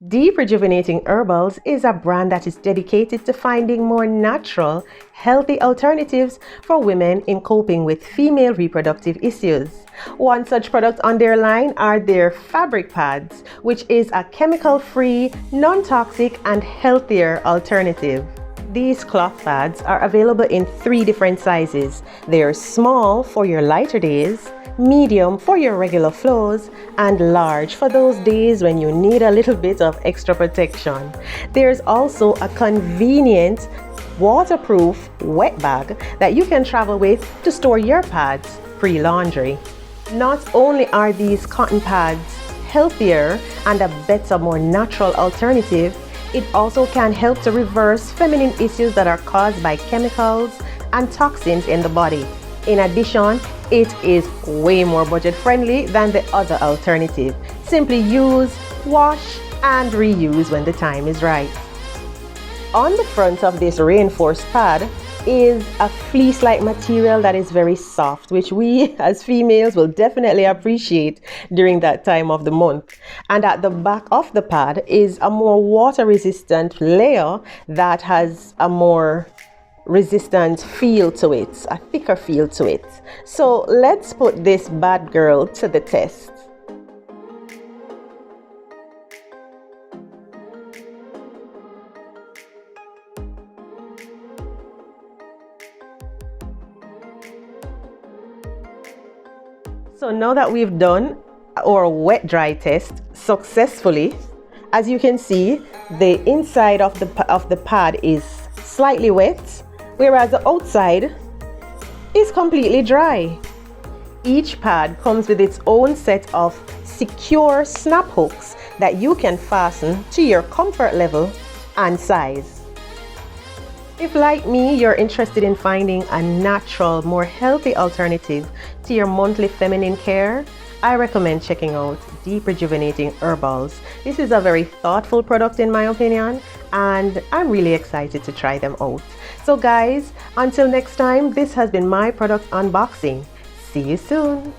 Deep Rejuvenating Herbals is a brand that is dedicated to finding more natural, healthy alternatives for women in coping with female reproductive issues. One such product on their line are their fabric pads, which is a chemical-free, non-toxic, and healthier alternative. These cloth pads are available in 3 different sizes. They are small for your lighter days, medium for your regular flows, and large for those days when you need a little bit of extra protection. There's also a convenient waterproof wet bag that you can travel with to store your pads pre-laundry. Not only are these cotton pads healthier and a better, more natural alternative, it also can help to reverse feminine issues that are caused by chemicals and toxins in the body. In addition, it is way more budget friendly than the other alternative. Simply use, wash, and reuse when the time is right. On the front of this reinforced pad is a fleece-like material that is very soft, which we as females will definitely appreciate during that time of the month. And at the back of the pad is a more water-resistant layer that has a more resistant feel to it, a thicker feel to it. So let's put this bad girl to the test. So now that we've done our wet dry test successfully, as you can see, the inside of the pad is slightly wet, whereas the outside is completely dry. Each pad comes with its own set of secure snap hooks that you can fasten to your comfort level and size. If, like me, you're interested in finding a natural, more healthy alternative to your monthly feminine care, I recommend checking out Deep Rejuvenating Herbals. This is a very thoughtful product in my opinion, and I'm really excited to try them out. So guys, until next time, this has been my product unboxing. See you soon.